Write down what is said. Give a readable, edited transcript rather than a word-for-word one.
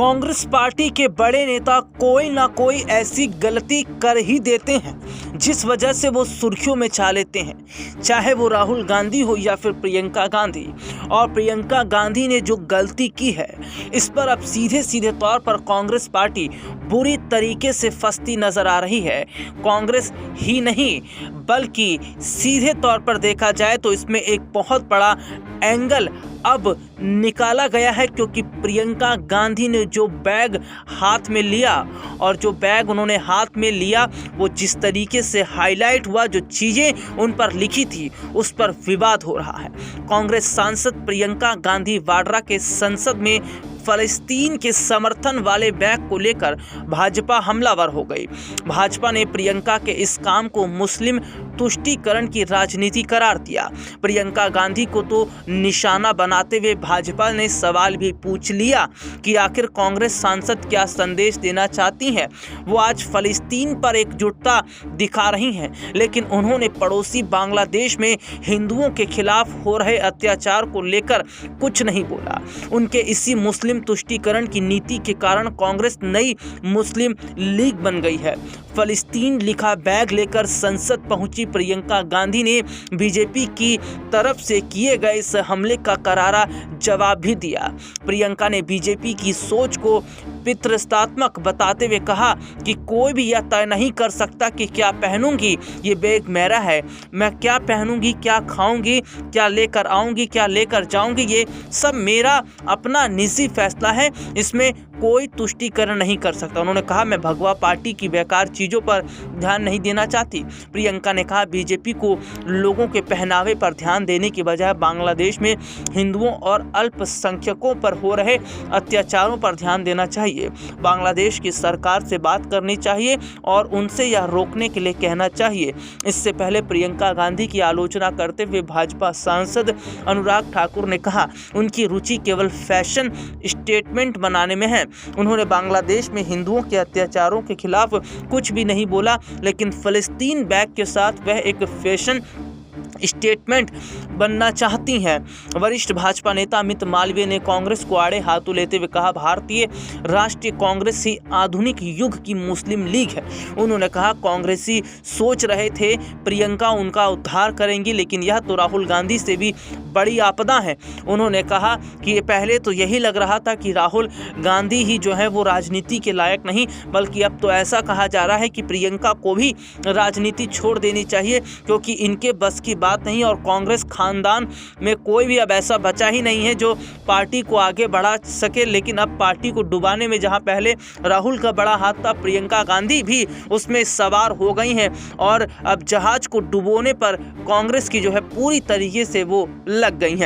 Congress party के बड़े नेता कोई ना कोई ऐसी गलती कर ही देते हैं जिस वजह से वो सुर्खियों में छा लेते हैं, चाहे वो राहुल गांधी हो या फिर प्रियंका गांधी। और प्रियंका गांधी ने जो गलती की है इस पर अब सीधे सीधे तौर पर कांग्रेस पार्टी बुरी तरीके से फंसती नजर आ रही है। कांग्रेस ही नहीं बल्कि सीधे तौर पर देखा जाए तो इसमें एक बहुत बड़ा एंगल अब निकाला गया है, क्योंकि प्रियंका गांधी ने जो बैग हाथ में लिया और जो बैग उन्होंने हाथ में लिया वो जिस तरीके से हाईलाइट हुआ, जो चीज़ें उन पर लिखी थी उस पर विवाद हो रहा है। कांग्रेस सांसद प्रियंका गांधी वाड्रा के संसद में फलस्तीन के समर्थन वाले बैग को लेकर भाजपा हमलावर हो गई। भाजपा ने प्रियंका के इस काम को मुस्लिम तुष्टीकरण की राजनीति करार दिया। प्रियंका गांधी को तो निशाना बनाते हुए भाजपा ने सवाल भी पूछ लिया कि आखिर कांग्रेस सांसद क्या संदेश देना चाहती हैं। वो आज फलस्तीन पर एकजुटता दिखा रही हैं, लेकिन उन्होंने पड़ोसी बांग्लादेश में हिंदुओं के खिलाफ हो रहे अत्याचार को लेकर कुछ नहीं बोला। उनके इसी मुस्लिम तुष्टीकरण की नीति के कारण कांग्रेस नई मुस्लिम लीग बन गई है। फलस्तीन लिखा बैग लेकर संसद पहुंची प्रियंका गांधी ने बीजेपी की तरफ से किए गए इस हमले का करारा जवाब भी दिया। प्रियंका ने बीजेपी की सोच को पितृसत्तात्मक बताते हुए कहा कि कोई भी यह तय नहीं कर सकता कि क्या पहनूंगी, ये बैग मेरा है, मैं क्या पहनूंगी, क्या खाऊंगी, क्या लेकर आऊंगी, क्या लेकर जाऊंगी, ये सब मेरा अपना निजी फैसला है, इसमें कोई तुष्टीकरण नहीं कर सकता। उन्होंने कहा मैं भगवा पार्टी की बेकार चीज़ों पर ध्यान नहीं देना चाहती। प्रियंका ने कहा बीजेपी को लोगों के पहनावे पर ध्यान देने की बजाय बांग्लादेश में हिंदुओं और अल्पसंख्यकों पर हो रहे अत्याचारों पर ध्यान देना चाहिए। बांग्लादेश की सरकार से बात करनी चाहिए और उनसे यह रोकने के लिए कहना चाहिए। इससे पहले प्रियंका गांधी की आलोचना करते हुए भाजपा सांसद अनुराग ठाकुर ने कहा उनकी रुचि केवल फैशन स्टेटमेंट बनाने में है। उन्होंने बांग्लादेश में हिंदुओं के अत्याचारों के खिलाफ कुछ भी नहीं बोला, लेकिन फलस्तीन बैग के साथ वह एक फैशन स्टेटमेंट बनना चाहती हैं। वरिष्ठ भाजपा नेता अमित मालवीय ने कांग्रेस को आड़े हाथों लेते हुए कहा भारतीय राष्ट्रीय कांग्रेस ही आधुनिक युग की मुस्लिम लीग है। उन्होंने कहा कांग्रेसी सोच रहे थे प्रियंका उनका उद्धार करेंगी, लेकिन यह तो राहुल गांधी से भी बड़ी आपदा है। उन्होंने कहा कि पहले तो यही लग रहा था कि राहुल गांधी ही जो है वो राजनीति के लायक नहीं, बल्कि अब तो ऐसा कहा जा रहा है कि प्रियंका को भी राजनीति छोड़ देनी चाहिए, क्योंकि इनके बस की बात नहीं और कांग्रेस खानदान में कोई भी अब ऐसा बचा ही नहीं है जो पार्टी को आगे बढ़ा सके। लेकिन अब पार्टी को डुबाने में जहां पहले राहुल का बड़ा हाथ था, प्रियंका गांधी भी उसमें सवार हो गई हैं और अब जहाज को डुबोने पर कांग्रेस की जो है पूरी तरीके से वो लग गई हैं।